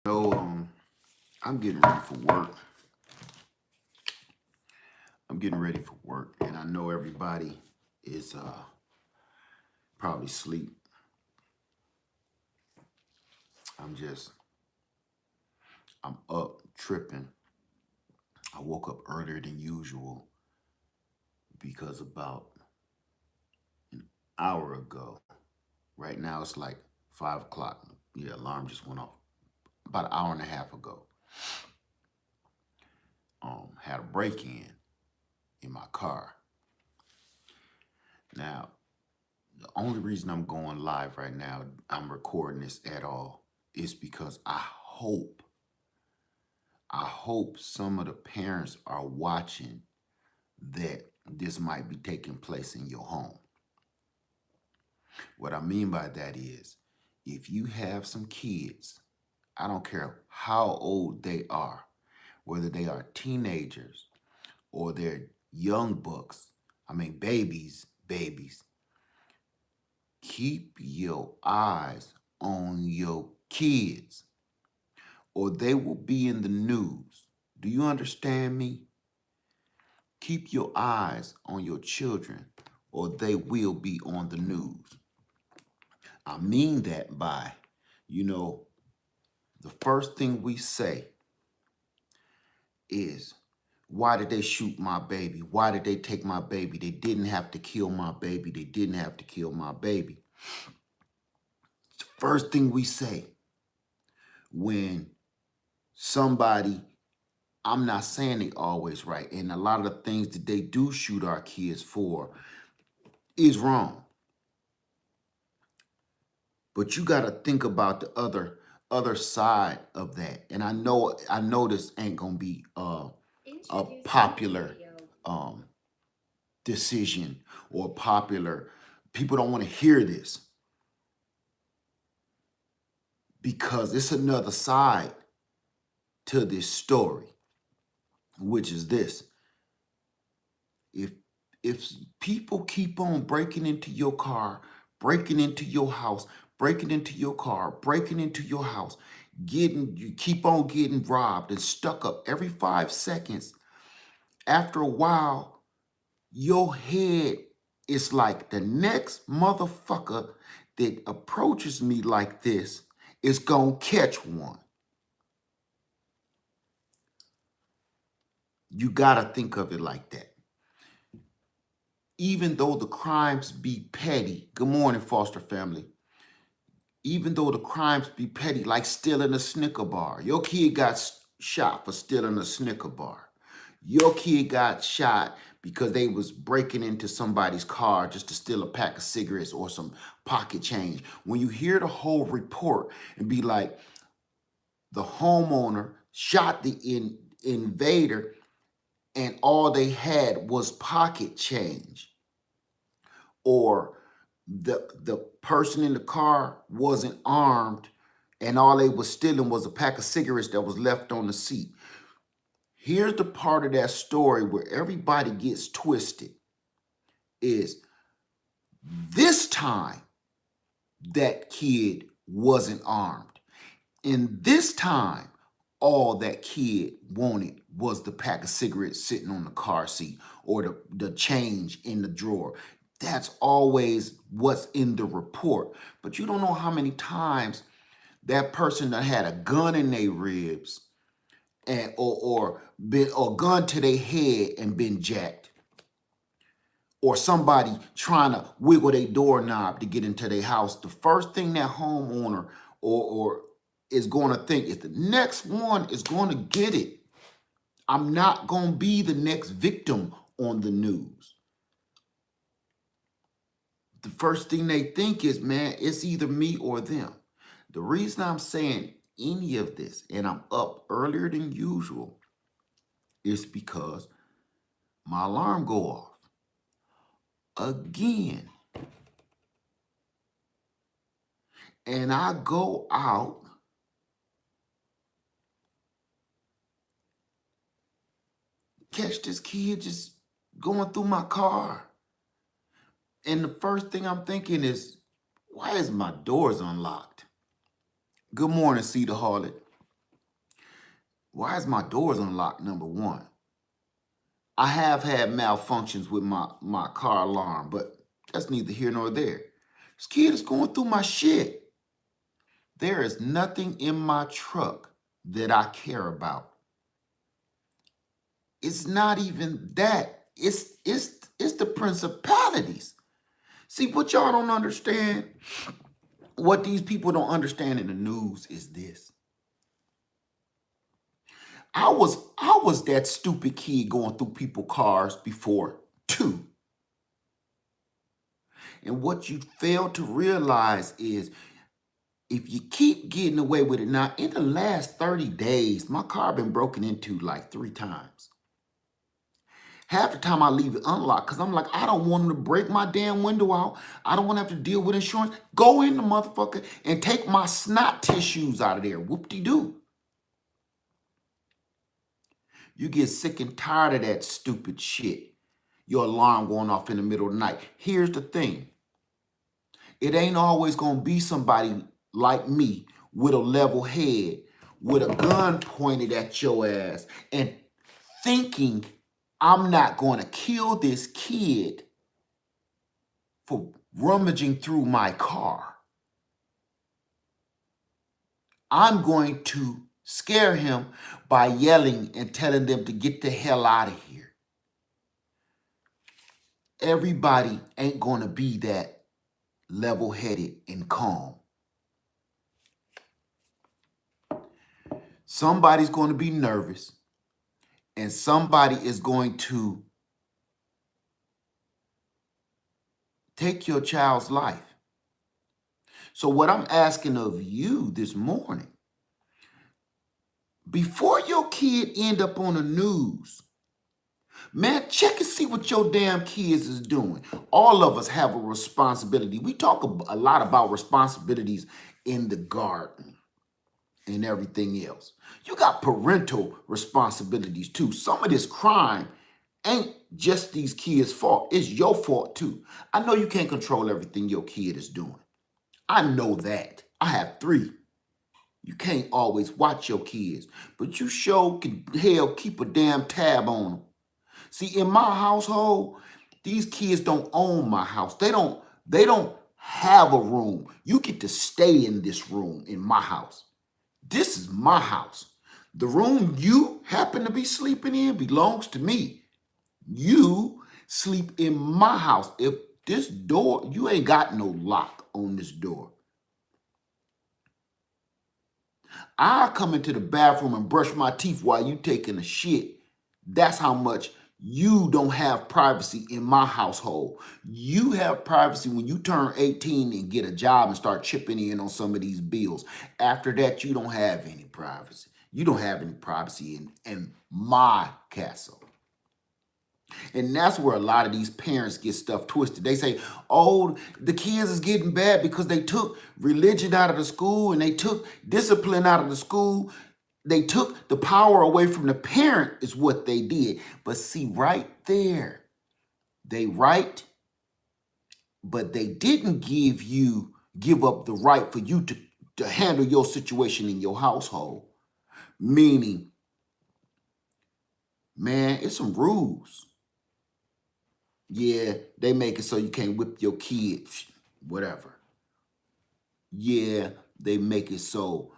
So, I'm getting ready for work. I'm getting ready for work, and I know everybody is probably asleep. I'm just, I'm up tripping. I woke up earlier than usual because about an hour ago. Right now it's like 5 o'clock. Yeah, alarm just went off. About an hour and a half ago. Had a break in my car. Now, the only reason I'm going live right now, I'm recording this at all, is because I hope some of the parents are watching that this might be taking place in your home. What I mean by that is, if you have some kids, I don't care how old they are, whether they are teenagers or they're young bucks, babies, keep your eyes on your kids or they will be in the news. Do you understand me? Keep your eyes on your children or they will be on the news. I mean that by, you know, the first thing we say is, why did they shoot my baby? Why did they take my baby? They didn't have to kill my baby. They didn't have to kill my baby. It's the first thing we say when somebody, I'm not saying they always right, and a lot of the things that they do shoot our kids for is wrong. But you got to think about the other side of that. And I know this ain't gonna be a popular um, decision or popular. People don't want to hear this because it's another side to this story, which is this: if if people keep on breaking into your car, breaking into your house, breaking into your car, breaking into your house, you keep on getting robbed and stuck up every 5 seconds, after a while, your head is like the next motherfucker that approaches me like this is gonna catch one. You gotta think of it like that. Even though the crimes be petty, good morning, foster family. Even though the crimes be petty, like stealing a Snicker bar, your kid got shot for stealing a Snicker bar. Your kid got shot because they was breaking into somebody's car just to steal a pack of cigarettes or some pocket change. When you hear the whole report and be like, the homeowner shot the invader and all they had was pocket change, or the person in the car wasn't armed and all they was stealing was a pack of cigarettes that was left on the seat. Here's the part of that story where everybody gets twisted is this time that kid wasn't armed. And this time, all that kid wanted was the pack of cigarettes sitting on the car seat or the change in the drawer. That's always what's in the report. But you don't know how many times that person that had a gun in their ribs and or gun to their head and been jacked, or somebody trying to wiggle their doorknob to get into their house. The first thing that homeowner or is going to think is the next one is going to get it. I'm not going to be the next victim on the news. The first thing they think is, man, it's either me or them. The reason I'm saying any of this and I'm up earlier than usual is because my alarm go off again. And I go out catch this kid just going through my car. And the first thing I'm thinking is, why is my doors unlocked? Good morning, Cedar Harlot. Why is my doors unlocked, number one? I have had malfunctions with my car alarm, but that's neither here nor there. This kid is going through my shit. There is nothing in my truck that I care about. It's not even that. It's the principalities. See, what y'all don't understand, what these people don't understand in the news is this. I was that stupid kid going through people's cars before too. And what you fail to realize is if you keep getting away with it now, in the last 30 days, my car been broken into like 3 times. Half the time I leave it unlocked because I'm like, I don't want them to break my damn window out. I don't want to have to deal with insurance. Go in the motherfucker and take my snot tissues out of there. Whoop-de-doo. You get sick and tired of that stupid shit. Your alarm going off in the middle of the night. Here's the thing. It ain't always going to be somebody like me with a level head, with a gun pointed at your ass and thinking I'm not going to kill this kid for rummaging through my car. I'm going to scare him by yelling and telling them to get the hell out of here. Everybody ain't going to be that level-headed and calm. Somebody's going to be nervous, and somebody is going to take your child's life. So what I'm asking of you this morning, before your kid end up on the news, man, check and see what your damn kids is doing. All of us have a responsibility. We talk a lot about responsibilities in the garden and everything else. You got parental responsibilities too. Some of this crime ain't just these kids' fault. It's your fault too. I know you can't control everything your kid is doing. I know that. I have 3. You can't always watch your kids, but you sure can hell keep a damn tab on them. See, in my household, these kids don't own my house. They don't have a room. You get to stay in this room in my house. This is my house. The room you happen to be sleeping in belongs to me. You sleep in my house. If this door, you ain't got no lock on this door. I come into the bathroom and brush my teeth while you taking a shit. That's how much you don't have privacy in my household. You have privacy when you turn 18 and get a job and start chipping in on some of these bills. After that, you don't have any privacy. You don't have any privacy in my castle. And that's where a lot of these parents get stuff twisted. They say, oh, the kids is getting bad because they took religion out of the school and they took discipline out of the school. They took the power away from the parent is what they did. But see, right there, they right, but they didn't give up the right for you to handle your situation in your household. Meaning, man, it's some rules. Yeah, they make it so you can't whip your kids, whatever. Yeah, they make it so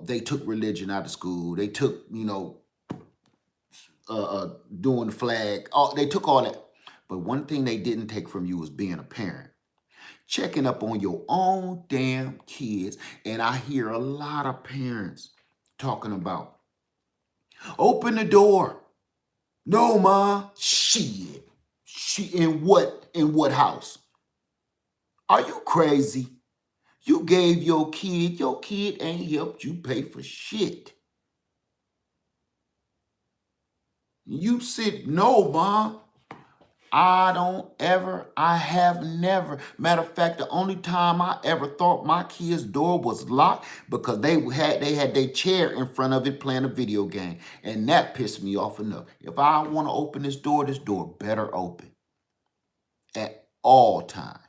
they took religion out of school. They took, doing the flag. They took all that. But one thing they didn't take from you was being a parent. Checking up on your own damn kids. And I hear a lot of parents talking about, open the door. No, ma. Shit. In what house? Are you crazy? You gave your kid ain't helped you pay for shit. You said, no, ma. I have never. Matter of fact, the only time I ever thought my kid's door was locked because they had their chair in front of it playing a video game. And that pissed me off enough. If I want to open this door better open at all times.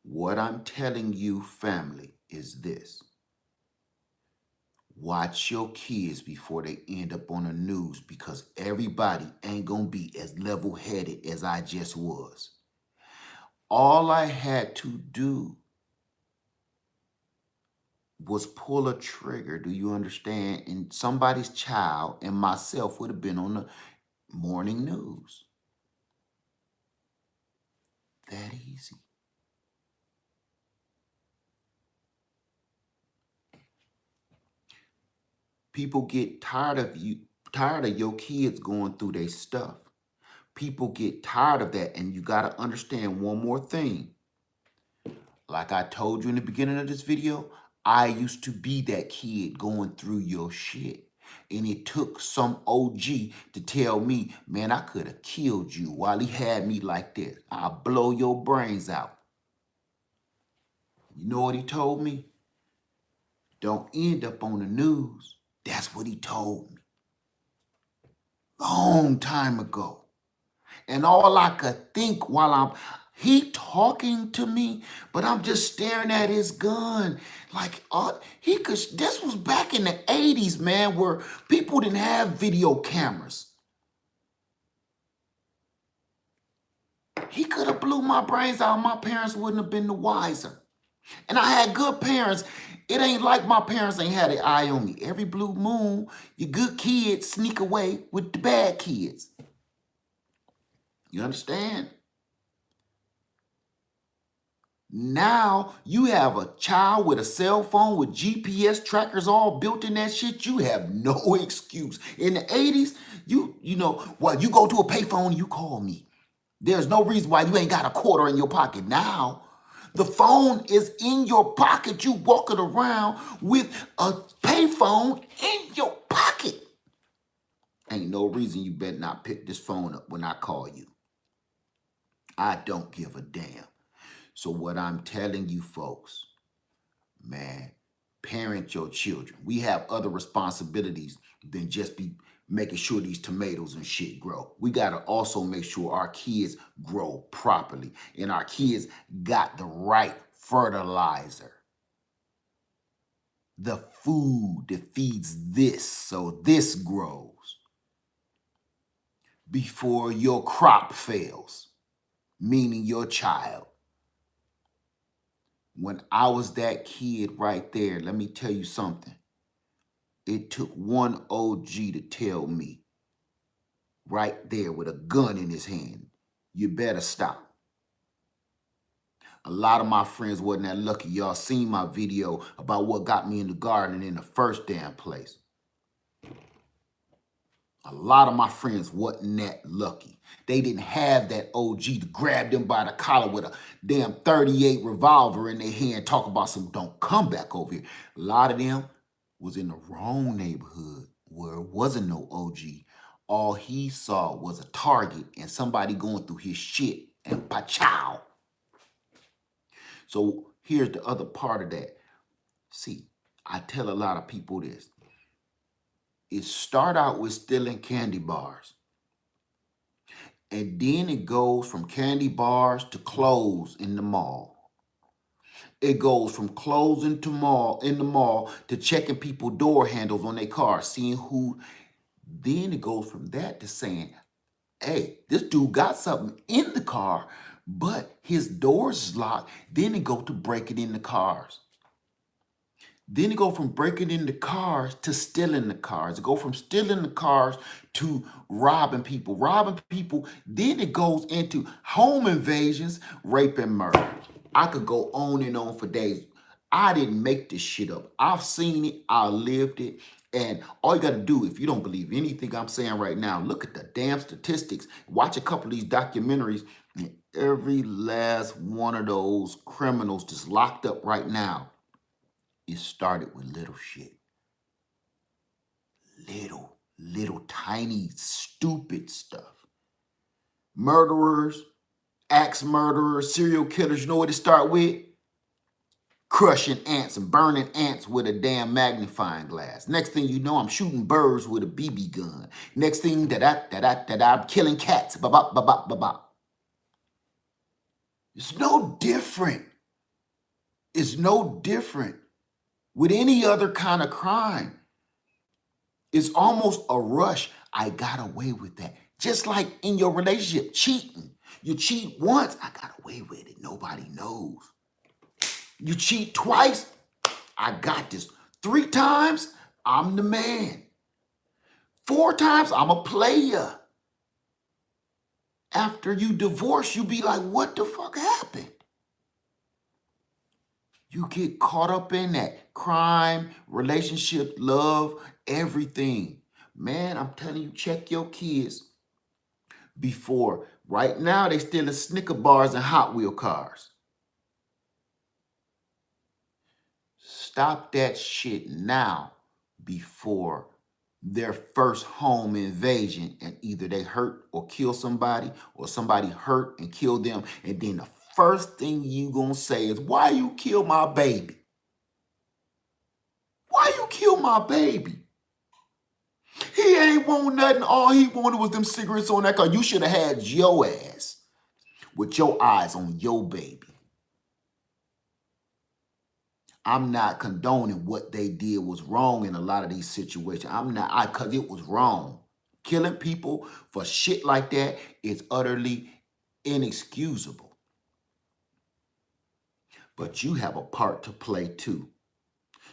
What I'm telling you, family, is this. Watch your kids before they end up on the news, because everybody ain't gonna be as level-headed as I just was. All I had to do was pull a trigger. Do you understand? And somebody's child and myself would have been on the morning news. That easy. People get tired of your kids going through their stuff. People get tired of that, and you got to understand one more thing. Like I told you in the beginning of this video, I used to be that kid going through your shit. And it took some OG to tell me, man, I could have killed you while he had me like this. I'll blow your brains out. You know what he told me? Don't end up on the news. That's what he told me. Long time ago. And all I could think while he talking to me, but I'm just staring at his gun. Like, this was back in the 80s, man, where people didn't have video cameras. He could have blew my brains out. My parents wouldn't have been the wiser. And I had good parents. It ain't like my parents ain't had an eye on me. Every blue moon, your good kids sneak away with the bad kids. You understand? Now you have a child with a cell phone with GPS trackers all built in that shit. You have no excuse. In the 80s, you know, well, you go to a payphone, you call me. There's no reason why you ain't got a quarter in your pocket. Now, the phone is in your pocket. You walking around with a payphone in your pocket. Ain't no reason you better not pick this phone up when I call you. I don't give a damn. So what I'm telling you folks, man, parent your children. We have other responsibilities than just be making sure these tomatoes and shit grow. We got to also make sure our kids grow properly and our kids got the right fertilizer. The food that feeds this so this grows before your crop fails, meaning your child. When I was that kid right there, let me tell you something. It took one OG to tell me right there with a gun in his hand, you better stop. A lot of my friends wasn't that lucky. Y'all seen my video about what got me in the garden in the first damn place. A lot of my friends wasn't that lucky. They didn't have that OG to grab them by the collar with a damn 38 revolver in their hand, talk about some don't come back over here. A lot of them was in the wrong neighborhood where it wasn't no OG. All he saw was a target and somebody going through his shit and pa-chow. So here's the other part of that. See, I tell a lot of people this. It start out with stealing candy bars. And then it goes from candy bars to clothes in the mall. It goes from clothes in the mall to checking people door handles on their car, seeing who. Then it goes from that to saying, hey, this dude got something in the car, but his door's locked. Then it go to breaking in the cars. Then it go from breaking into cars to stealing the cars. It go from stealing the cars to robbing people. Then it goes into home invasions, rape, and murder. I could go on and on for days. I didn't make this shit up. I've seen it. I lived it. And all you got to do, if you don't believe anything I'm saying right now, look at the damn statistics. Watch a couple of these documentaries. And every last one of those criminals just locked up right now, it started with little shit. Little tiny stupid stuff. Murderers, axe murderers, serial killers, you know what it start with? Crushing ants and burning ants with a damn magnifying glass. Next thing you know, I'm shooting birds with a BB gun. Next thing that I'm killing cats. Ba-ba. It's no different. It's no different with any other kind of crime. It's almost a rush. I got away with that. Just like in your relationship, cheating. You cheat once, I got away with it. Nobody knows. You cheat twice, I got this. 3 times, I'm the man. 4 times, I'm a player. After you divorce, you be like, what the fuck happened? You get caught up in that crime, relationship, love, everything. Man, I'm telling you, check your kids before. Right now, they still in Snicker bars and Hot Wheel cars. Stop that shit now before their first home invasion and either they hurt or kill somebody or somebody hurt and kill them. And then the first thing you gonna say is, why you kill my baby? Why you kill my baby? He ain't want nothing. All he wanted was them cigarettes on that car. You should have had your ass with your eyes on your baby. I'm not condoning what they did was wrong in a lot of these situations. I'm not, because it was wrong. Killing people for shit like that is utterly inexcusable. But you have a part to play too.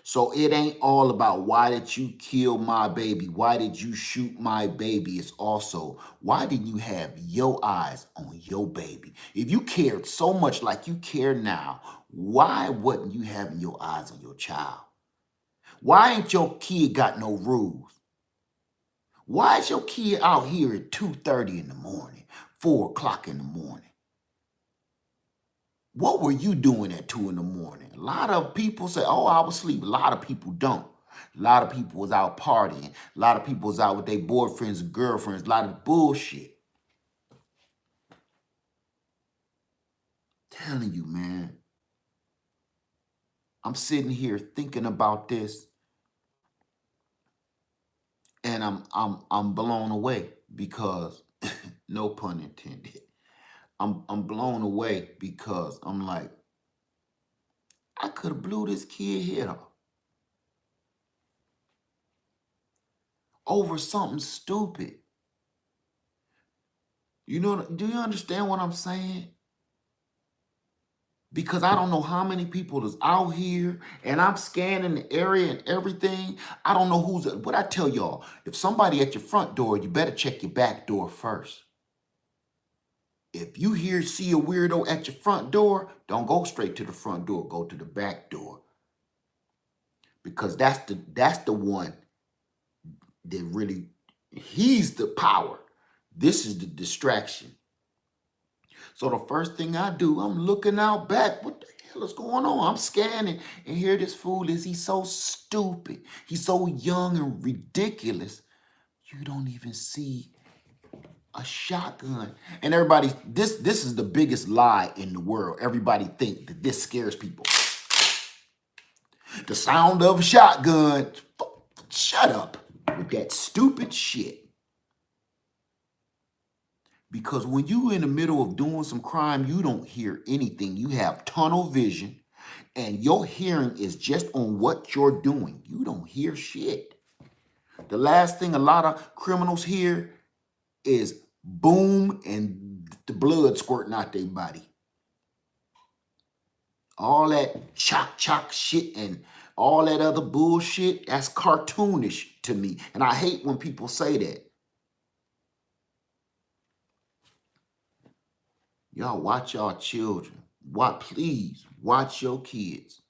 So it ain't all about why did you kill my baby? Why did you shoot my baby? It's also, why didn't you have your eyes on your baby? If you cared so much like you care now, why wasn't you having your eyes on your child? Why ain't your kid got no rules? Why is your kid out here at 2:30 in the morning, 4 o'clock in the morning? What were you doing at 2 in the morning? A lot of people say, oh, I was asleep. A lot of people don't. A lot of people was out partying. A lot of people was out with their boyfriends and girlfriends. A lot of bullshit. Telling you, man. I'm sitting here thinking about this, and I'm blown away because, no pun intended. I'm blown away because I'm like, I could have blew this kid head off over something stupid. You know, do you understand what I'm saying? Because I don't know how many people is out here and I'm scanning the area and everything. I don't know who's, what I tell y'all, if somebody at your front door, you better check your back door first. If you see a weirdo at your front door, don't go straight to the front door, go to the back door. Because that's the one that really, he's the power. This is the distraction. So the first thing I do, I'm looking out back. What the hell is going on? I'm scanning, and here this fool is. He's so stupid. He's so young and ridiculous. You don't even see a shotgun. And everybody, this is the biggest lie in the world. Everybody think that this scares people. The sound of a shotgun. Shut up with that stupid shit. Because when you're in the middle of doing some crime, you don't hear anything. You have tunnel vision, and your hearing is just on what you're doing. You don't hear shit. The last thing a lot of criminals hear is boom and the blood squirting out their body. All that chock shit and all that other bullshit, that's cartoonish to me. And I hate when people say that. Y'all watch y'all children. Please watch your kids,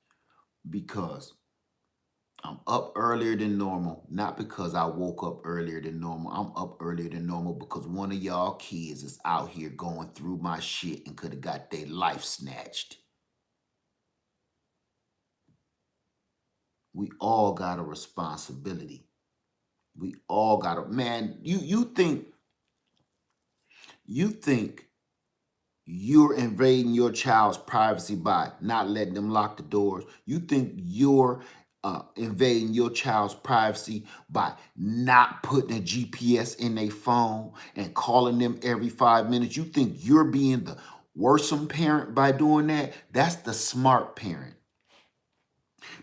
because I'm up earlier than normal. Not because I woke up earlier than normal. I'm up earlier than normal because one of y'all kids is out here going through my shit and could have got their life snatched. We all got a responsibility. We all got a, man, you think you're invading your child's privacy by not letting them lock the doors. You think you're invading your child's privacy by not putting a GPS in their phone and calling them every 5 minutes. You think you're being the worrisome parent by doing that? That's the smart parent.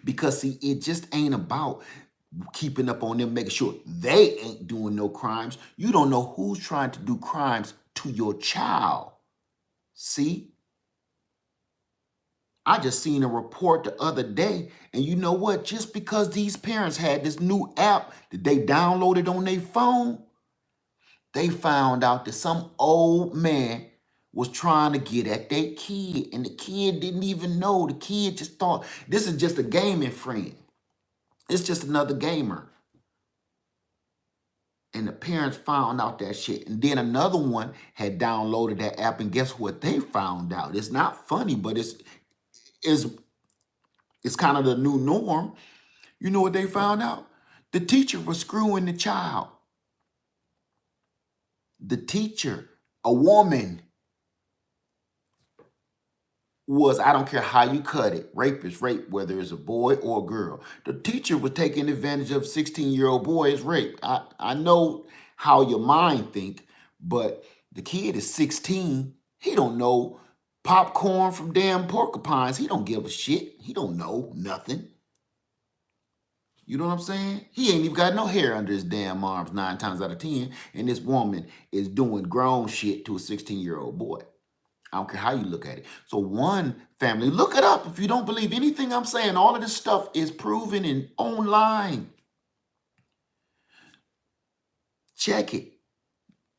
Because see, it just ain't about keeping up on them, making sure they ain't doing no crimes. You don't know who's trying to do crimes to your child. See? I just seen a report the other day, and you know what? Just because these parents had this new app that they downloaded on their phone, they found out that some old man was trying to get at their kid, and the kid didn't even know. The kid just thought this is just a gaming friend. It's just another gamer. And the parents found out that shit. And then another one had downloaded that app, and guess what they found out? It's not funny, but it's it's kind of the new norm. You know what they found out? The teacher was screwing the child. The teacher, a woman, was, I don't care how you cut it, rape is rape, whether it's a boy or a girl. The teacher was taking advantage of a 16-year-old boy as rape. I know how your mind think, but the kid is 16. He don't know popcorn from damn porcupines. He don't give a shit. He don't know nothing. You know what I'm saying? He ain't even got no hair under his damn arms 9 times out of 10. And this woman is doing grown shit to a 16-year-old boy. I don't care how you look at it. So one family, look it up if you don't believe anything I'm saying. All of this stuff is proven and online. Check it.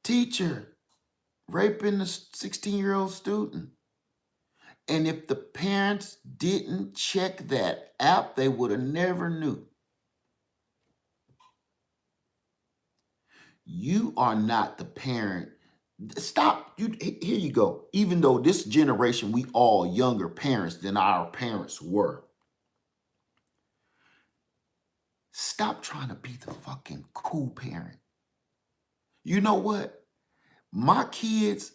Teacher raping a 16-year-old student. And if the parents didn't check that app, they would have never knew. You are not the parent. Stop. Here you go. Even though this generation, we all younger parents than our parents were. Stop trying to be the fucking cool parent. You know what? My kids,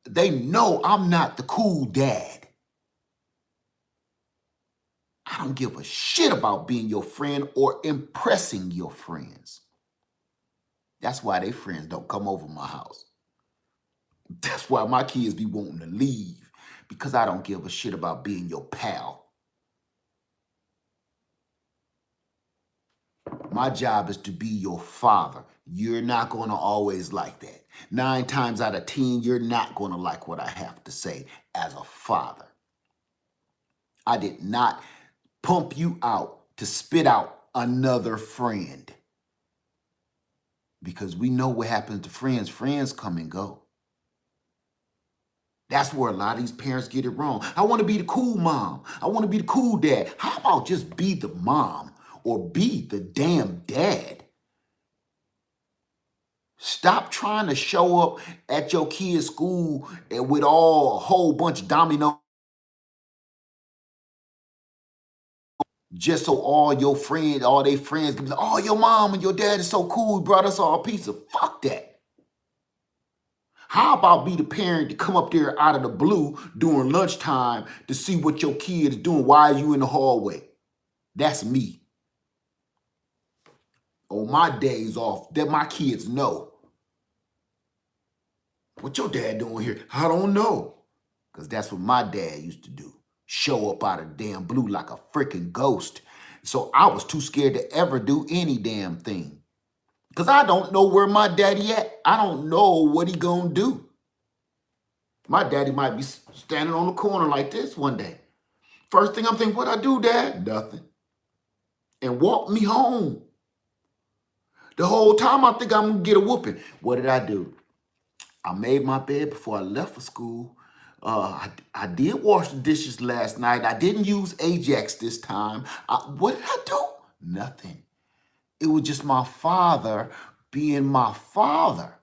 they know I'm not the cool dad. I don't give a shit about being your friend or impressing your friends. That's why they friends don't come over my house. That's why my kids be wanting to leave, because I don't give a shit about being your pal. My job is to be your father. You're not going to always like that. 9 times out of 10, you're not going to like what I have to say as a father. I did not pump you out to spit out another friend. Because we know what happens to friends. Friends come and go. That's where a lot of these parents get it wrong. I want to be the cool mom. I want to be the cool dad. How about just be the mom or be the damn dad? Stop trying to show up at your kid's school and with a whole bunch of domino just so all your friends, all their friends can be like, oh, your mom and your dad is so cool, he brought us all pizza. Fuck that. How about be the parent to come up there out of the blue during lunchtime to see what your kid is doing? Why are you in the hallway? That's me. On my days off, that my kids know. What your dad doing here? I don't know. Because that's what my dad used to do. Show up out of damn blue like a freaking ghost. So I was too scared to ever do any damn thing. Because I don't know where my daddy at. I don't know what he gonna do. My daddy might be standing on the corner like this one day. First thing I'm thinking, what I do, Dad? Nothing. And walk me home. The whole time I think I'm gonna get a whooping. What did I do? I made my bed before I left for school. I did wash the dishes last night. I didn't use Ajax this time. What did I do? Nothing. It was just my father being my father.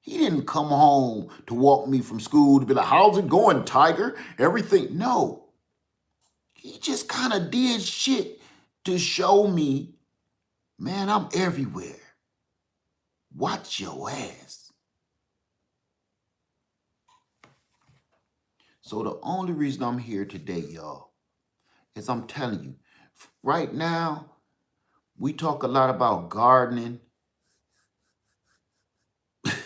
He didn't come home to walk me from school to be like, how's it going, Tiger? Everything. No. He just kind of did shit to show me, man, I'm everywhere. Watch your ass. So the only reason I'm here today, y'all, is I'm telling you, right now, we talk a lot about gardening, but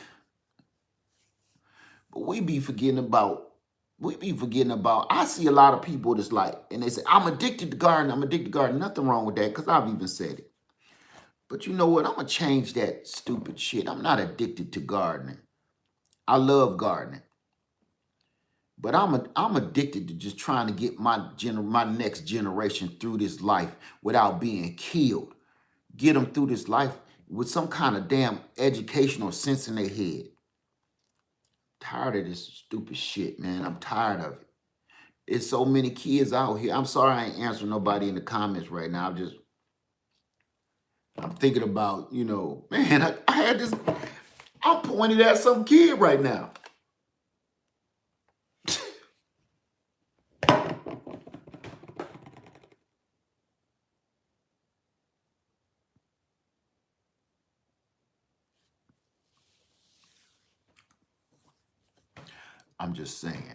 we be forgetting about we be forgetting about. I see a lot of people that's like, and they say, I'm addicted to gardening. I'm addicted to gardening. Nothing wrong with that, because I've even said it. But you know what? I'm going to change that stupid shit. I'm not addicted to gardening. I love gardening. But I'm addicted to just trying to get my next generation through this life without being killed. Get them through this life with some kind of damn educational sense in their head. Tired of this stupid shit, man. I'm tired of it. It's so many kids out here. I'm sorry I ain't answering nobody in the comments right now. I'm thinking about, man, I had this, I'm pointing at some kid right now. I'm just saying.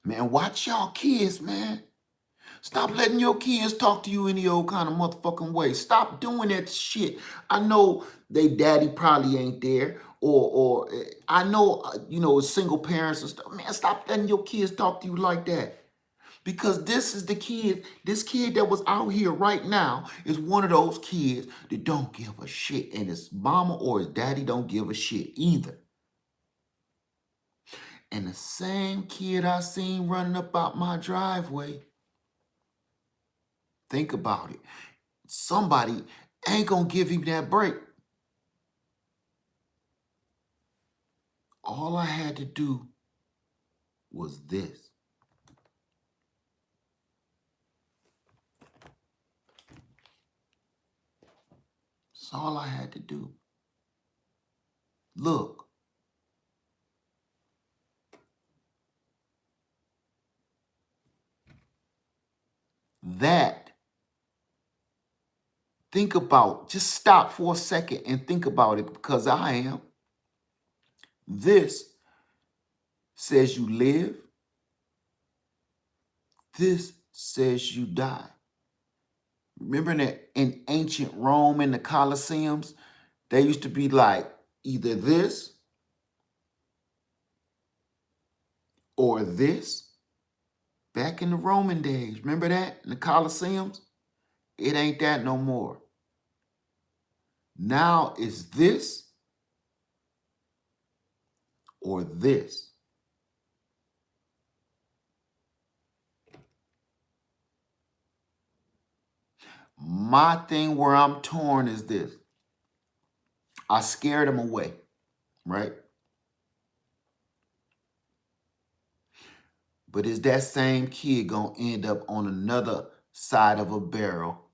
Man, watch y'all kids, man. Stop letting your kids talk to you any old kind of motherfucking way. Stop doing that shit. I know they daddy probably ain't there, or I know, single parents and stuff. Man, stop letting your kids talk to you like that. Because this is the kid, this kid that was out here right now is one of those kids that don't give a shit. And his mama or his daddy don't give a shit either. And the same kid I seen running up out my driveway, think about it. Somebody ain't gonna give him that break. All I had to do was this. That's all I had to do. Look. That. Think about, just stop for a second and think about it, because I am. This says you live. This says you die. Remember that in ancient Rome in the Colosseums, they used to be like either this or this. Back in the Roman days, remember that in the Colosseums? It ain't that no more. Now it's this or this. My thing where I'm torn is this. I scared them away, right? But is that same kid gonna end up on another side of a barrel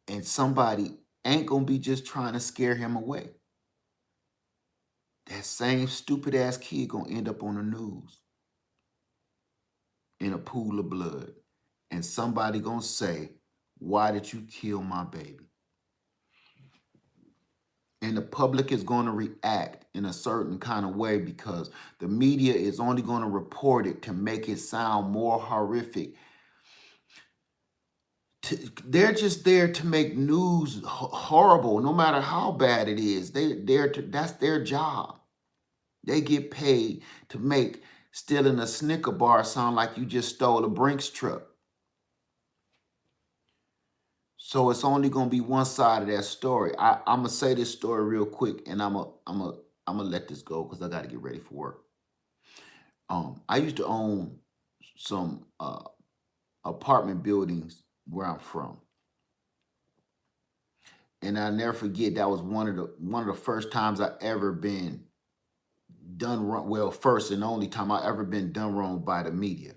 and somebody ain't gonna be just trying to scare him away? That same stupid ass kid gonna end up on the news in a pool of blood. And somebody gonna say, why did you kill my baby? And the public is going to react in a certain kind of way because the media is only going to report it to make it sound more horrific. They're just there to make news horrible, no matter how bad it is. That's their job. They get paid to make stealing a Snicker bar sound like you just stole a Brinks truck. So it's only gonna be one side of that story. I'm gonna say this story real quick, and I'm gonna let this go because I got to get ready for work. I used to own some apartment buildings where I'm from, and I'll never forget that was one of the first times I ever been done wrong. Well, first and only time I ever been done wrong by the media.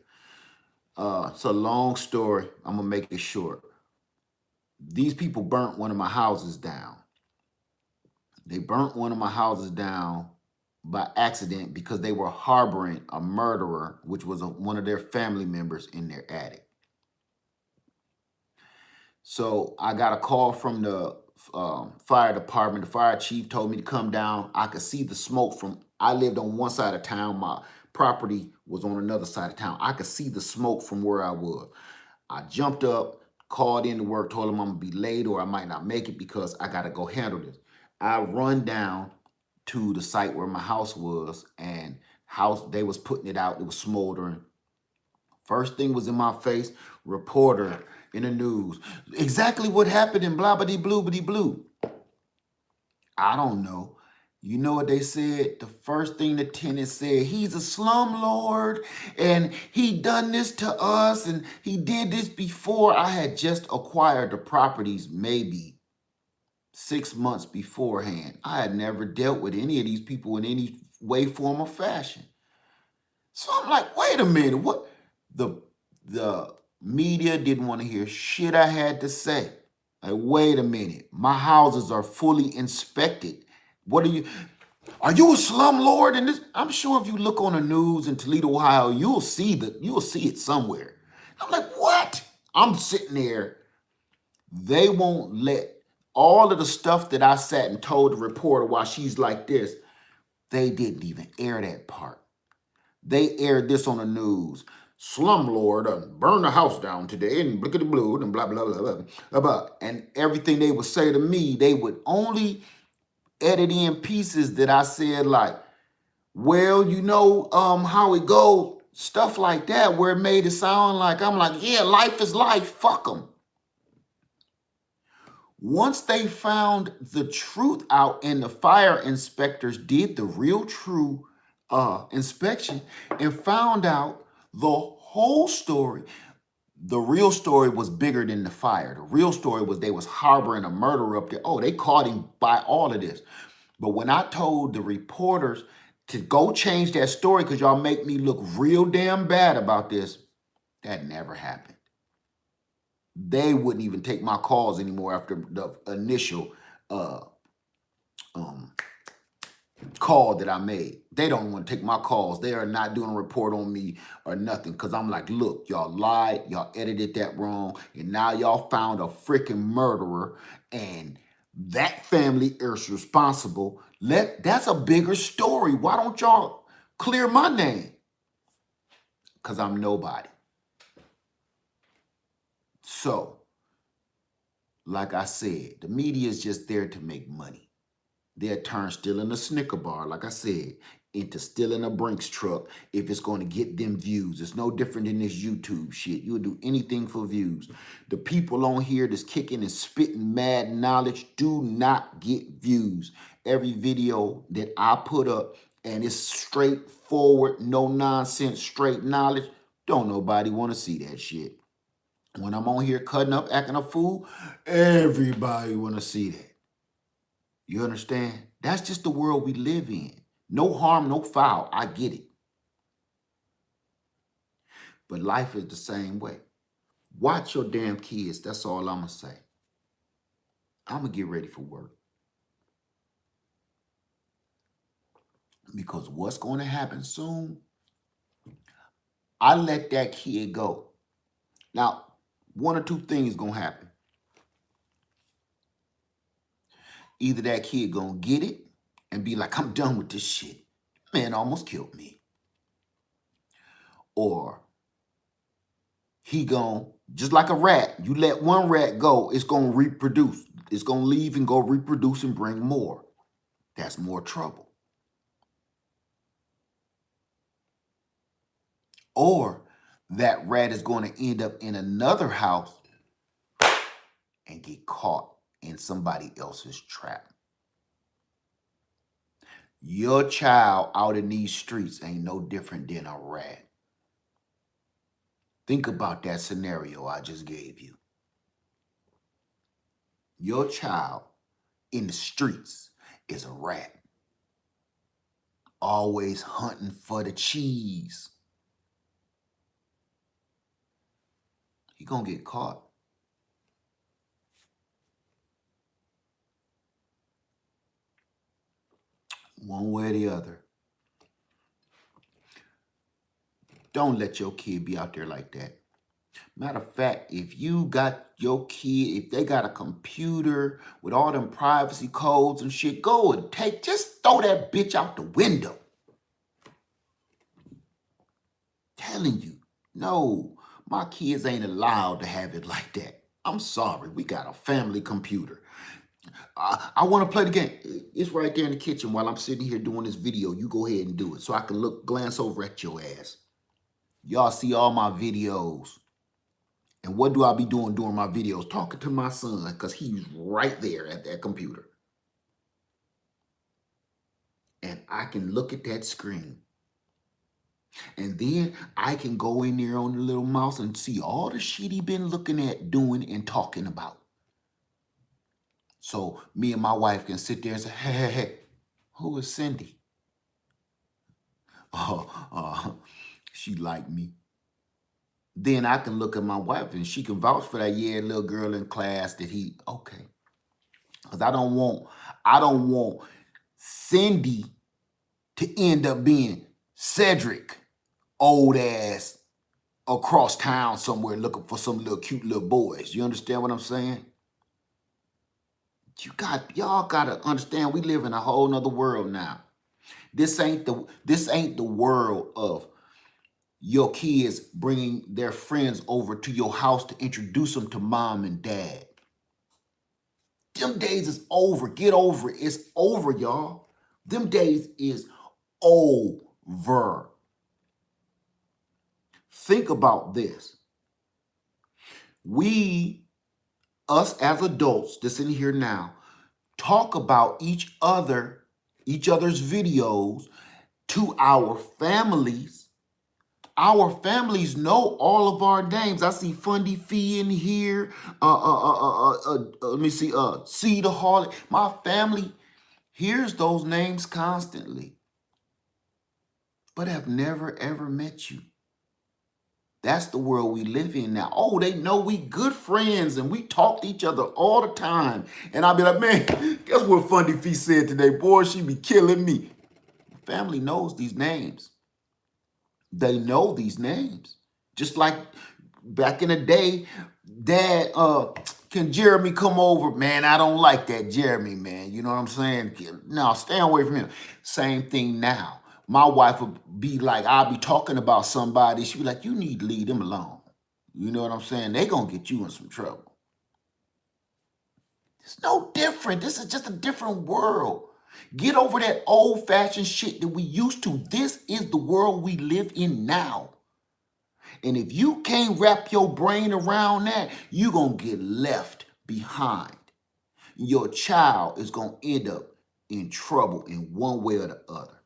It's a long story. I'm gonna make it short. These people burnt one of my houses down. They burnt one of my houses down by accident because they were harboring a murderer, which was one of their family members in their attic. So I got a call from the fire department. The fire chief told me to come down. I could see the smoke I lived on one side of town. My property was on another side of town. I could see the smoke from where I was. I jumped up, called in to work, told them I'm gonna be late or I might not make it because I gotta go handle this. I run down to the site where my house was and House, they was putting it out. It was smoldering. First thing was in my face, reporter in the news. Exactly what happened in blah, blah, blue, blah, blue. I don't know. You know what they said? The first thing the tenant said, he's a slumlord and he done this to us and he did this before. I had just acquired the properties maybe 6 months beforehand. I had never dealt with any of these people in any way, form, or fashion. So I'm like, wait a minute, what? The media didn't want to hear shit I had to say. Like, wait a minute, my houses are fully inspected. What are you a slumlord in this? I'm sure if you look on the news in Toledo, Ohio, you'll see it somewhere. I'm like, what? I'm sitting there. They won't let all of the stuff that I sat and told the reporter while she's like this, they didn't even air that part. They aired this on the news. Slumlord burned the house down today and blickety blue and blah, blah, blah, blah, blah. And everything they would say to me, they would only edit in pieces that I said like, well, you know how it goes, stuff like that, where it made it sound like I'm like, yeah, life is life, fuck them. Once they found the truth out and the fire inspectors did the real true inspection and found out the whole story, the real story was bigger than the fire. The real story was they was harboring a murderer up there. Oh, they caught him by all of this. But when I told the reporters to go change that story because y'all make me look real damn bad about this, that never happened. They wouldn't even take my calls anymore after the initial call that I made. They don't want to take my calls. They are not doing a report on me or nothing because I'm like, look, y'all lied, y'all edited that wrong, and now y'all found a freaking murderer, and that family is responsible. That's a bigger story. Why don't y'all clear my name? Because I'm nobody. So, like I said, the media is just there to make money. They'll turn stealing a Snicker bar, like I said, into stealing a Brinks truck if it's going to get them views. It's no different than this YouTube shit. You'll do anything for views. The people on here that's kicking and spitting mad knowledge do not get views. Every video that I put up and it's straightforward, no nonsense, straight knowledge, don't nobody want to see that shit. When I'm on here cutting up, acting a fool, everybody want to see that. You understand? That's just the world we live in. No harm, no foul. I get it. But life is the same way. Watch your damn kids. That's all I'm going to say. I'm going to get ready for work. Because what's going to happen soon, I let that kid go. Now, one or two things going to happen. Either that kid going to get it and be like, I'm done with this shit. Man almost killed me. Or he gon', just like a rat, you let one rat go, it's gonna reproduce. It's gonna leave and go reproduce and bring more. That's more trouble. Or that rat is going to end up in another house and get caught in somebody else's trap. Your child out in these streets ain't no different than a rat. Think about that scenario I just gave you. Your child in the streets is a rat. Always hunting for the cheese. He gonna get caught. One way or the other. Don't let your kid be out there like that. Matter of fact, if you got your kid, if they got a computer with all them privacy codes and shit, go and just throw that bitch out the window. Telling you, no, my kids ain't allowed to have it like that. I'm sorry, we got a family computer. I want to play the game. It's right there in the kitchen while I'm sitting here doing this video. You go ahead and do it so I can glance over at your ass. Y'all see all my videos. And what do I be doing during my videos? Talking to my son because he's right there at that computer. And I can look at that screen. And then I can go in there on the little mouse and see all the shit he been looking at, doing, and talking about. So me and my wife can sit there and say, hey, who is Cindy? She like me. Then I can look at my wife and she can vouch for that, yeah, little girl in class that he, okay. Because I don't want Cindy to end up being Cedric, old ass, across town somewhere looking for some little cute little boys. You understand what I'm saying? Y'all gotta understand we live in a whole nother world now. This ain't the world of your kids bringing their friends over to your house to introduce them to mom and dad. Them days is over. Get over it. It's over, y'all. Them days is over. Think about this. Us as adults, that's in here now, talk about each other's videos to our families. Our families know all of our names. I see Fundy Fee in here. Let me see. See the Harley. My family hears those names constantly, but have never ever met you. That's the world we live in now. Oh, they know we good friends and we talk to each other all the time. And I'll be like, man, guess what Fundy Fee said today? Boy, she be killing me. Family knows these names. They know these names. Just like back in the day, Dad, can Jeremy come over? Man, I don't like that Jeremy, man. You know what I'm saying? No, stay away from him. Same thing now. My wife would be like, I'll be talking about somebody. She'd be like, you need to leave them alone. You know what I'm saying? They gonna get you in some trouble. It's no different. This is just a different world. Get over that old-fashioned shit that we used to. This is the world we live in now. And if you can't wrap your brain around that, you're going to get left behind. Your child is going to end up in trouble in one way or the other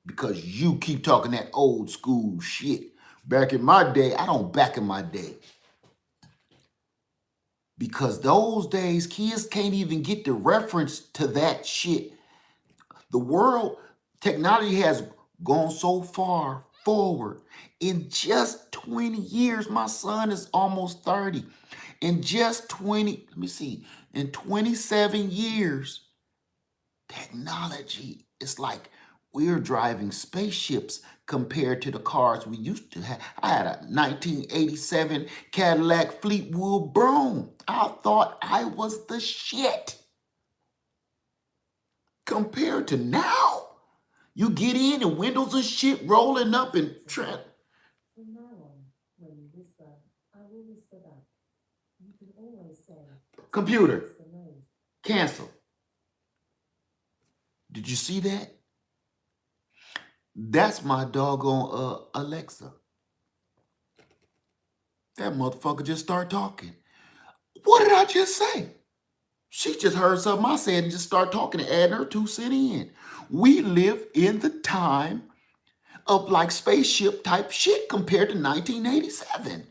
because you keep talking that old school shit. Back in my day, back in my day. Because those days, kids can't even get the reference to that shit. The world, technology has gone so far forward. In just 20 years, my son is almost 30. In just 27 years, technology is like we're driving spaceships compared to the cars we used to have. I had a 1987 Cadillac Fleetwood Brown. I thought I was the shit. Compared to now, you get in and windows and shit rolling up and trying. From now on, when you whisper, I will whisper back. You can always say, Computer, cancel. Did you see that? That's my doggone Alexa. That motherfucker just started talking. What did I just say? She just heard something I said and just started talking and adding her 2 cents in. We live in the time of like spaceship type shit compared to 1987.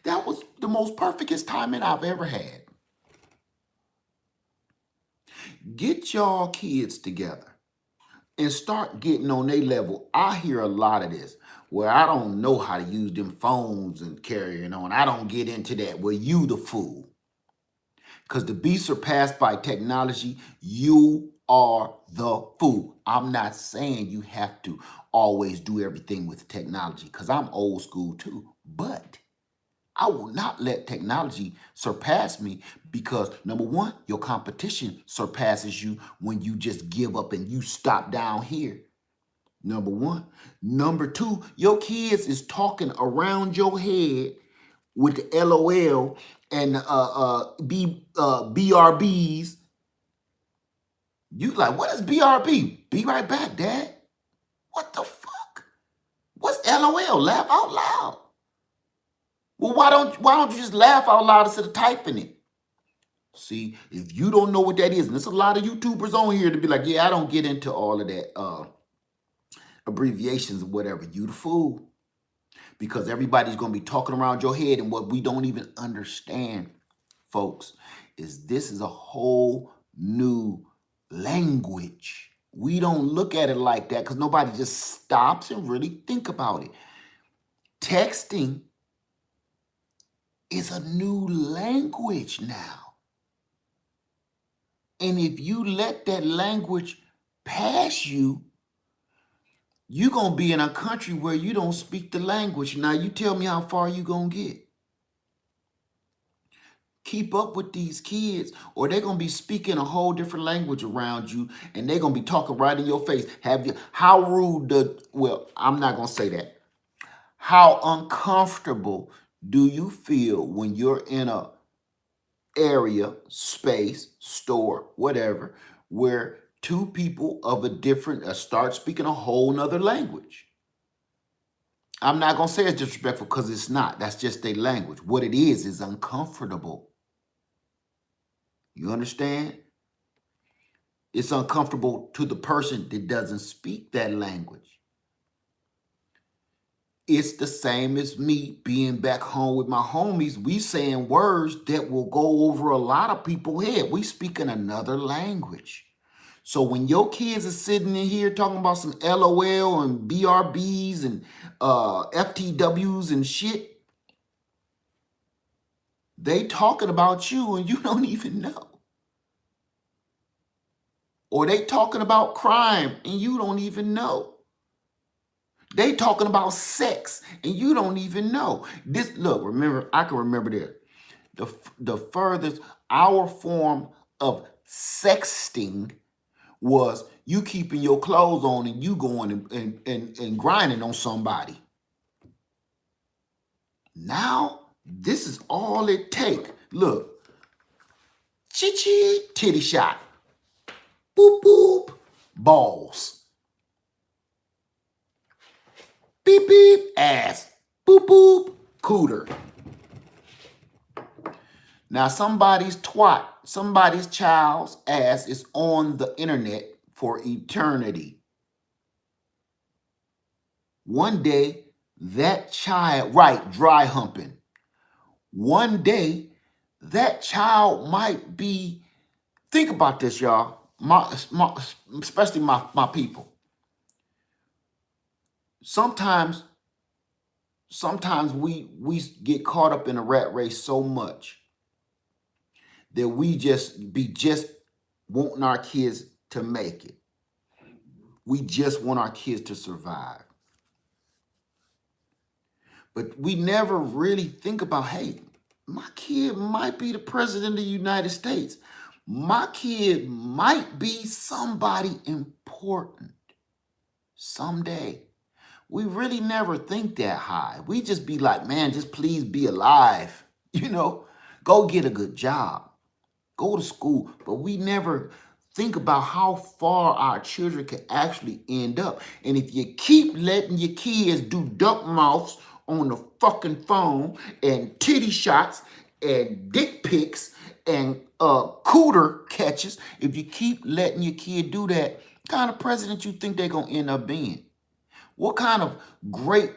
That was the most perfectest timing I've ever had. Get y'all kids together and start getting on their level. I hear a lot of this where I don't know how to use them phones and carrying on. I don't get into that. Well, you the fool. Because to be surpassed by technology, you are the fool. I'm not saying you have to always do everything with technology because I'm old school too. But I will not let technology surpass me because, number one, your competition surpasses you when you just give up and you stop down here. Number one. Number two, your kids is talking around your head with the LOL and BRBs. You like, what is BRB? Be right back, Dad. What the fuck? What's LOL? Laugh out loud. Well, why don't you just laugh out loud instead of typing it? See, if you don't know what that is, and there's a lot of YouTubers on here to be like, yeah, I don't get into all of that abbreviations or whatever. You the fool. Because everybody's going to be talking around your head, and what we don't even understand, folks, is this is a whole new language. We don't look at it like that because nobody just stops and really think about it. Texting is a new language now. And if you let that language pass you, you're going to be in a country where you don't speak the language. Now, you tell me how far you going to get. Keep up with these kids, or they're going to be speaking a whole different language around you, and they're going to be talking right in your face. How rude, well, I'm not going to say that. How uncomfortable do you feel when you're in a area, space, store, whatever, where two people of a different start speaking a whole nother language? I'm not going to say it's disrespectful because it's not. That's just their language. What it is uncomfortable. You understand? It's uncomfortable to the person that doesn't speak that language. It's the same as me being back home with my homies. We saying words that will go over a lot of people's head. We speaking another language. So when your kids are sitting in here talking about some LOL and BRBs and FTWs and shit, they talking about you and you don't even know. Or they talking about crime and you don't even know. They talking about sex and you don't even know. This, look, remember, I can remember this. The furthest, our form of sexting was you keeping your clothes on and you going and grinding on somebody. Now, this is all it take. Look, chee-chee, titty shot. Boop, boop, balls. Beep, beep, ass. Boop, boop, cooter. Now, somebody's child's ass is on the internet for eternity. One day, that child, right, dry humping. One day, that child might be, think about this, y'all. Especially my people. Sometimes we get caught up in a rat race so much that we just wanting our kids to make it. We just want our kids to survive. But we never really think about, hey, my kid might be the president of the United States. My kid might be somebody important someday. We really never think that high. We just be like, man, just please be alive. You know, go get a good job. Go to school. But we never think about how far our children can actually end up. And if you keep letting your kids do duck mouths on the fucking phone and titty shots and dick pics and cooter catches, if you keep letting your kid do that, what kind of president you think they're going to end up being? What kind of great...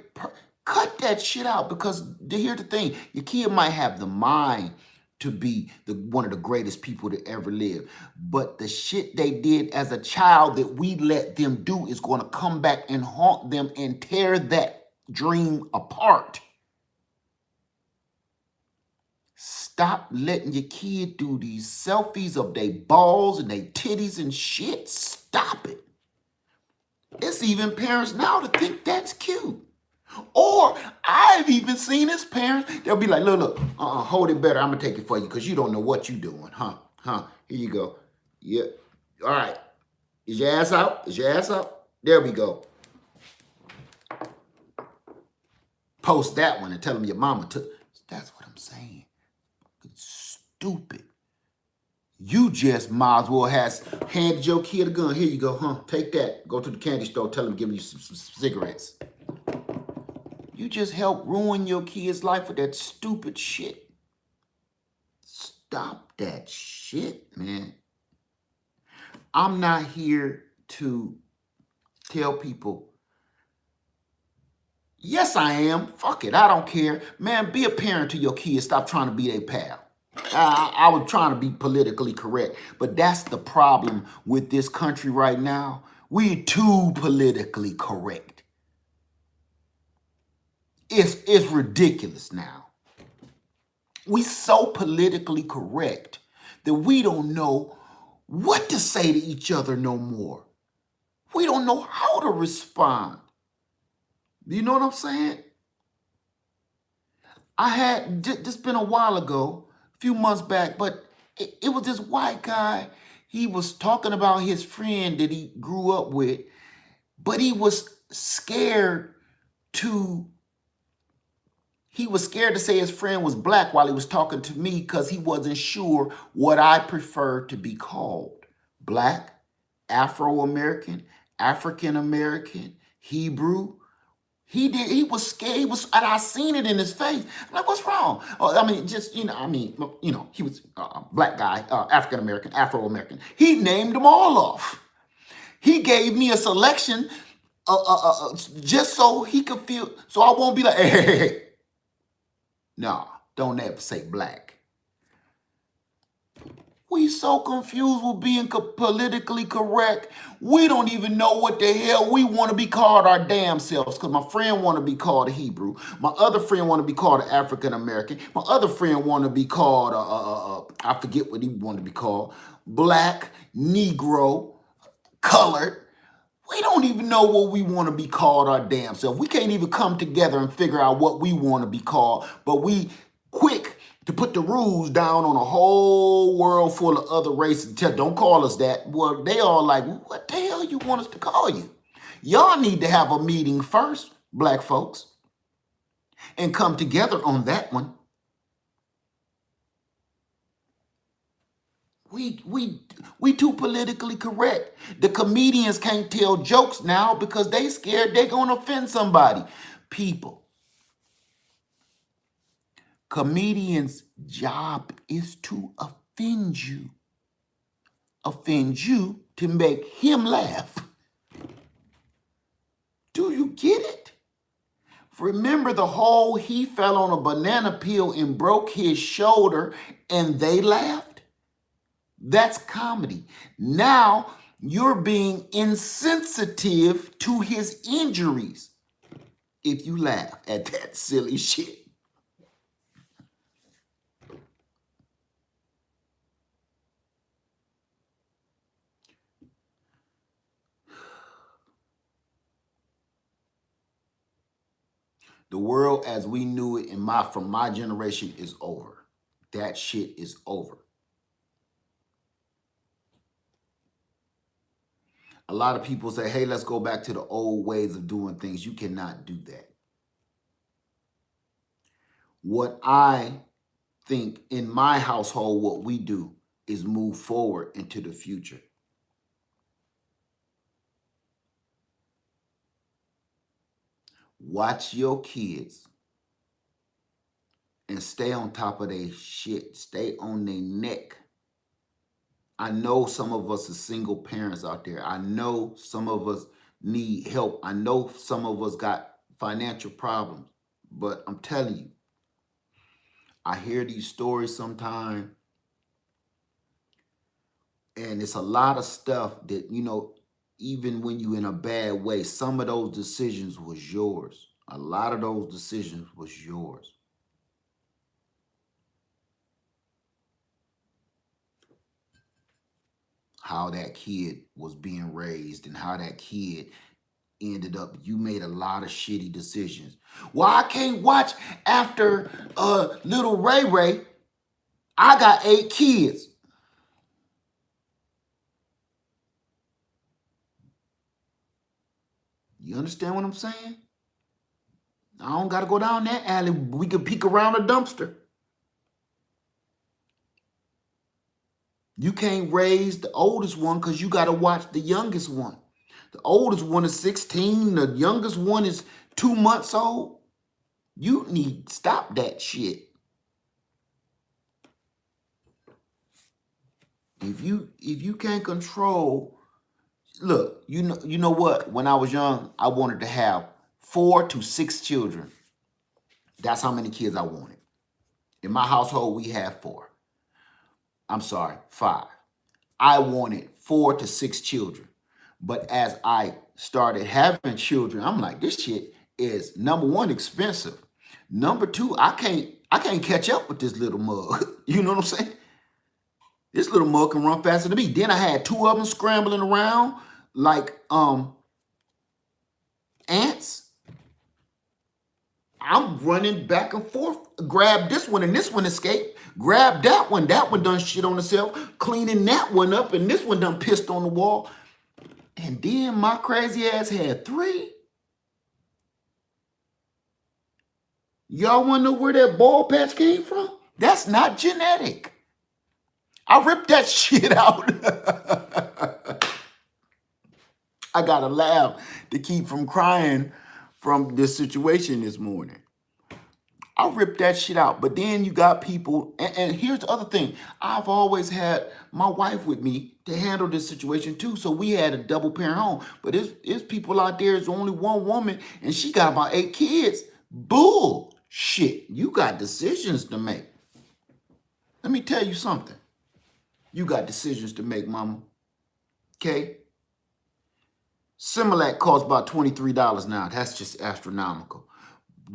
Cut that shit out, because here's the thing. Your kid might have the mind to be one of the greatest people to ever live. But the shit they did as a child that we let them do is going to come back and haunt them and tear that dream apart. Stop letting your kid do these selfies of their balls and their titties and shit. Stop it. It's even parents now to think that's cute. Or I've even seen his parents, they'll be like, look, hold it better. I'm going to take it for you because you don't know what you're doing. Here you go. Yeah. All right. Is your ass out? Is your ass out? There we go. Post that one and tell them your mama took. That's what I'm saying. It's stupid. You just might as well have handed your kid a gun. Here you go, huh? Take that. Go to the candy store. Tell them to give you some cigarettes. You just help ruin your kid's life with that stupid shit. Stop that shit, man. I'm not here to tell people, yes, I am. Fuck it. I don't care. Man, be a parent to your kids. Stop trying to be their pal. I was trying to be politically correct, but that's the problem with this country right now. We too politically correct. It's ridiculous now. We so politically correct that we don't know what to say to each other no more. We don't know how to respond. You know what I'm saying? I had just been a while ago, a few months back, but it was this white guy. He was talking about his friend that he grew up with, but he was scared to say his friend was black while he was talking to me because he wasn't sure what I preferred to be called. Black, Afro-American, African-American, Hebrew. He was scared. And I seen it in his face. I'm like, what's wrong? Oh, I mean, he was a black guy, African-American, Afro-American. He named them all off. He gave me a selection just so he could feel, so I won't be like, hey. No, don't ever say black. We so confused with being politically correct. We don't even know what the hell we want to be called our damn selves. Because my friend want to be called a Hebrew. My other friend want to be called an African American. My other friend want to be called, I forget what he want to be called. Black, Negro, colored. We don't even know what we want to be called our damn self. We can't even come together and figure out what we want to be called. But we quick to put the rules down on a whole world full of other races. Don't call us that. Well, they all like, what the hell you want us to call you? Y'all need to have a meeting first, black folks, and come together on that one. We too politically correct. The comedians can't tell jokes now because they scared they're gonna offend somebody. People. Comedians' job is to offend you. Offend you to make him laugh. Do you get it? Remember the whole he fell on a banana peel and broke his shoulder and they laughed? That's comedy. Now you're being insensitive to his injuries if you laugh at that silly shit. The world as we knew it from my generation is over. That shit is over. A lot of people say, hey, let's go back to the old ways of doing things. You cannot do that. What I think in my household, what we do is move forward into the future. Watch your kids and stay on top of their shit. Stay on their neck. I know some of us are single parents out there. I know some of us need help. I know some of us got financial problems. But I'm telling you, I hear these stories sometimes, and it's a lot of stuff that, even when you in a bad way, some of those decisions was yours. A lot of those decisions was yours. How that kid was being raised and how that kid ended up, you made a lot of shitty decisions. Well, I can't watch after little Ray Ray. I got 8 kids. You understand what I'm saying? I don't got to go down that alley. We can peek around a dumpster. You can't raise the oldest one because you got to watch the youngest one. The oldest one is 16. The youngest one is 2 months old. You need to stop that shit. If you can't control, look, you know what? When I was young, I wanted to have 4 to 6 children. That's how many kids I wanted. In my household, we have 4. I'm sorry, 5. I wanted 4 to 6 children. But as I started having children, I'm like, this shit is, number one, expensive. Number two, I can't catch up with this little mug. You know what I'm saying? This little mug can run faster than me. Then I had 2 of them scrambling around like ants. I'm running back and forth. Grab this one and this one escaped. Grab that one. That one done shit on itself. Cleaning that one up and this one done pissed on the wall. And then my crazy ass had 3. Y'all want to know where that ball patch came from? That's not genetic. I ripped that shit out. I got to laugh to keep from crying from this situation this morning. I ripped that shit out. But then you got people, and here's the other thing. I've always had my wife with me to handle this situation too. So we had a double parent home. But it's people out there, it's only one woman, and she got about 8 kids. Bullshit. You got decisions to make. Let me tell you something. You got decisions to make, mama. Okay? Similac costs about $23 now. That's just astronomical.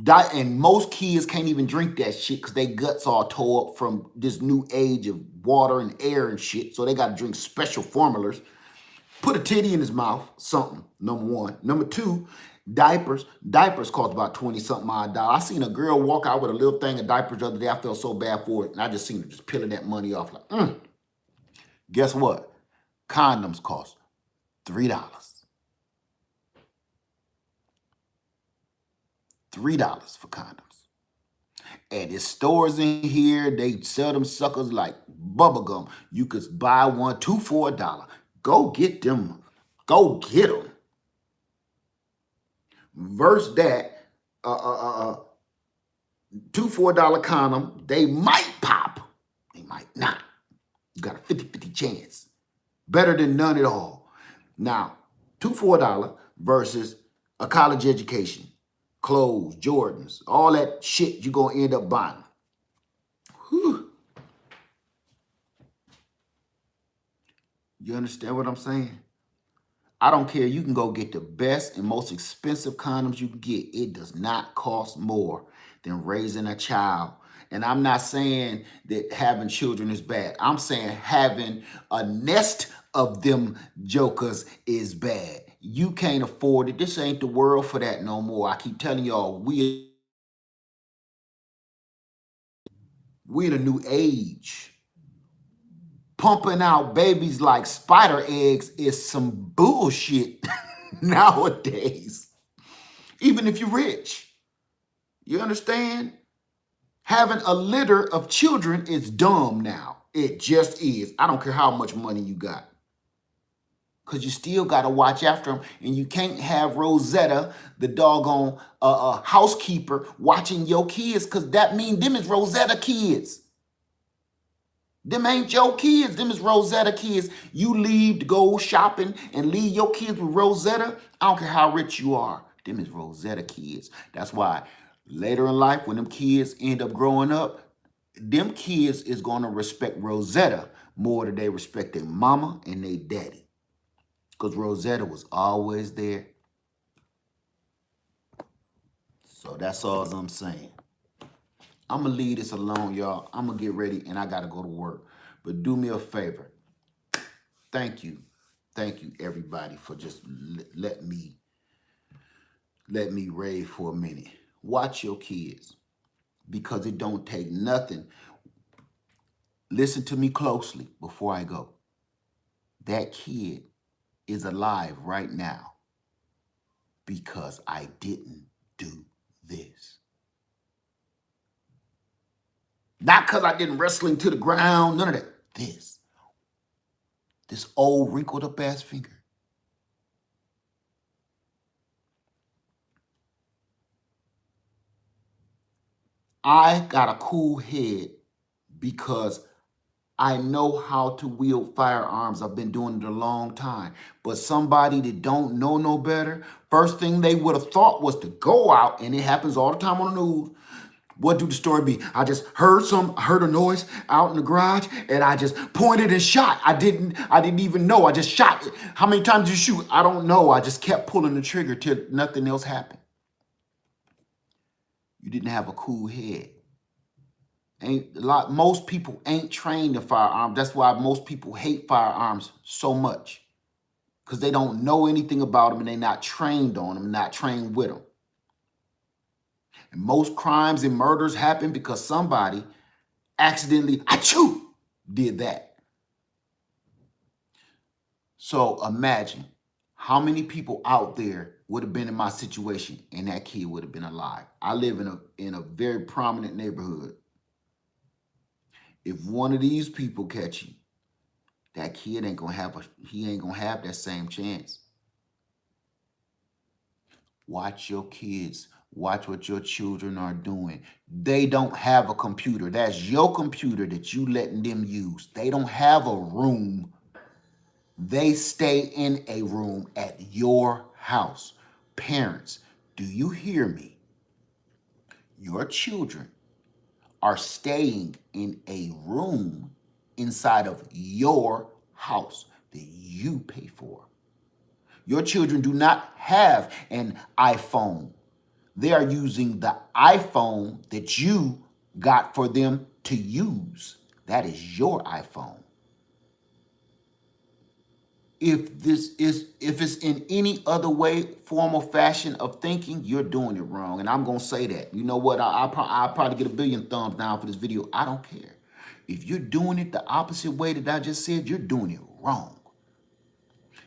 And most kids can't even drink that shit because their guts all tore up from this new age of water and air and shit. So they got to drink special formulas. Put a titty in his mouth, something, number one. Number two, diapers. Diapers cost about 20-something odd dollars. I seen a girl walk out with a little thing of diapers the other day. I felt so bad for it. And I just seen her just peeling that money off like, Guess what? Condoms cost $3. $3 for condoms. And there's stores in here, they sell them suckers like bubblegum. You could buy one, 2 for $1. Go get them. Go get them. Versus that, 2 for $1 condom, they might pop. They might not. You got a 50-50 chance. Better than none at all. Now, 2 for $1 versus a college education. Clothes, Jordans, all that shit you're going to end up buying. Whew. You understand what I'm saying? I don't care. You can go get the best and most expensive condoms you can get. It does not cost more than raising a child. And I'm not saying that having children is bad. I'm saying having a nest of them jokers is bad. You can't afford it. This ain't the world for that no more. I keep telling y'all, we in a new age. Pumping out babies like spider eggs is some bullshit nowadays. Even if you're rich. You understand? Having a litter of children is dumb now. It just is. I don't care how much money you got. Because you still got to watch after them. And you can't have Rosetta, the doggone housekeeper, watching your kids. Because that means them is Rosetta kids. Them ain't your kids. Them is Rosetta kids. You leave to go shopping and leave your kids with Rosetta. I don't care how rich you are. Them is Rosetta kids. That's why later in life, when them kids end up growing up, them kids is going to respect Rosetta more than they respect their mama and their daddy. Because Rosetta was always there. So that's all I'm saying. I'm going to leave this alone, y'all. I'm going to get ready and I got to go to work. But do me a favor. Thank you. Thank you, everybody, for just let me rave for a minute. Watch your kids because it don't take nothing. Listen to me closely before I go. That kid is alive right now because I didn't do this. Not because I didn't wrestling to the ground, none of that. This old wrinkled up ass finger. I got a cool head because I know how to wield firearms. I've been doing it a long time. But somebody that don't know no better, first thing they would have thought was to go out, and it happens all the time on the news. What do the story be? I just heard a noise out in the garage, and I just pointed and shot. I didn't even know. I just shot. How many times did you shoot? I don't know. I just kept pulling the trigger till nothing else happened. You didn't have a cool head. Most people ain't trained in firearms. That's why most people hate firearms so much, because they don't know anything about them and they're not trained on them, not trained with them. And most crimes and murders happen because somebody accidentally, achoo, did that. So imagine how many people out there would have been in my situation and that kid would have been alive. I live in a very prominent neighborhood. If one of these people catch you, that kid ain't gonna have that same chance. Watch your kids. Watch what your children are doing. They don't have a computer. That's your computer that you letting them use. They don't have a room. They stay in a room at your house. Parents, do you hear me? Your children are staying in a room inside of your house that you pay for. Your children do not have an iPhone. They are using the iPhone that you got for them to use. That is your iPhone. If it's in any other way, form or fashion of thinking, you're doing it wrong. And I'm going to say that. You know what? I'll probably get a billion thumbs down for this video. I don't care. If you're doing it the opposite way that I just said, you're doing it wrong.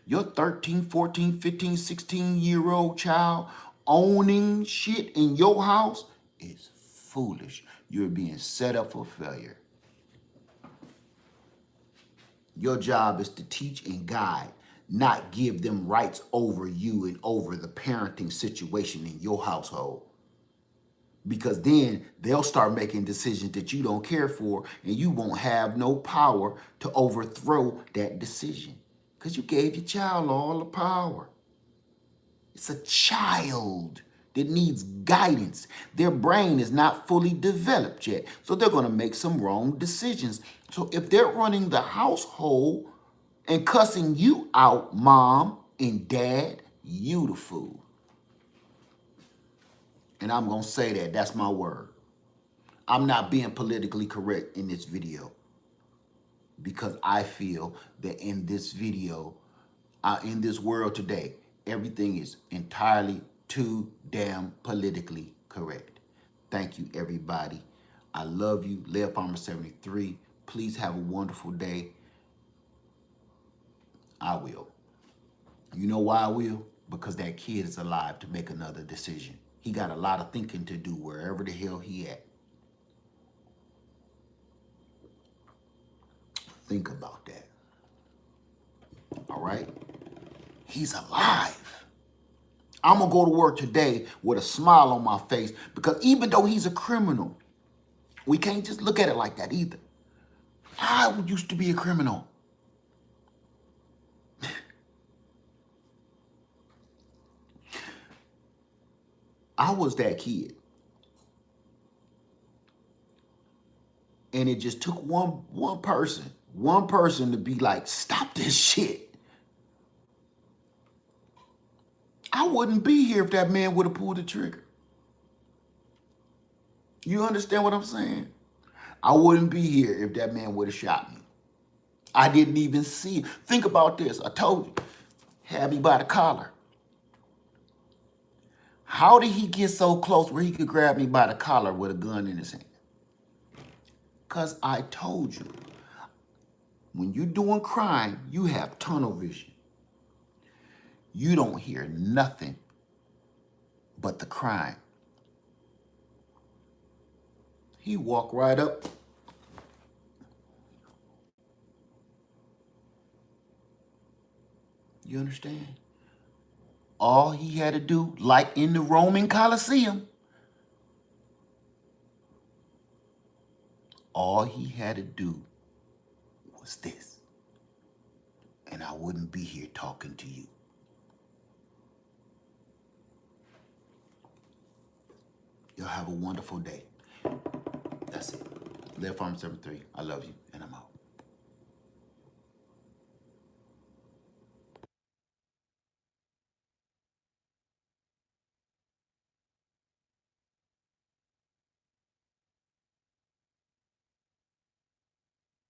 Your 13, 14, 15, 16-year-old child owning shit in your house is foolish. You're being set up for failure. Your job is to teach and guide, not give them rights over you and over the parenting situation in your household. Because then they'll start making decisions that you don't care for, and you won't have no power to overthrow that decision. Because you gave your child all the power. It's a child that needs guidance. Their brain is not fully developed yet, so they're going to make some wrong decisions. So if they're running the household and cussing you out, mom and dad, you the fool. And I'm going to say that. That's my word. I'm not being politically correct in this video, because I feel that in this video, in this world today, everything is entirely too damn politically correct. Thank you, everybody. I love you. Lev Farmer 73. Please have a wonderful day. I will. You know why I will? Because that kid is alive to make another decision. He got a lot of thinking to do wherever the hell he at. Think about that. All right? He's alive. I'm going to go to work today with a smile on my face, because even though he's a criminal, we can't just look at it like that either. I used to be a criminal. I was that kid. And it just took one person to be like, stop this shit. I wouldn't be here if that man would have pulled the trigger. You understand what I'm saying? I wouldn't be here if that man would have shot me. I didn't even see it. Think about this. I told you, had me by the collar. How did he get so close where he could grab me by the collar with a gun in his hand? Because I told you, when you're doing crime, you have tunnel vision. You don't hear nothing but the crime. He walked right up. You understand? All he had to do, like in the Roman Colosseum, all he had to do was this. And I wouldn't be here talking to you. Y'all have a wonderful day. That's it. Live Farm 73. I love you.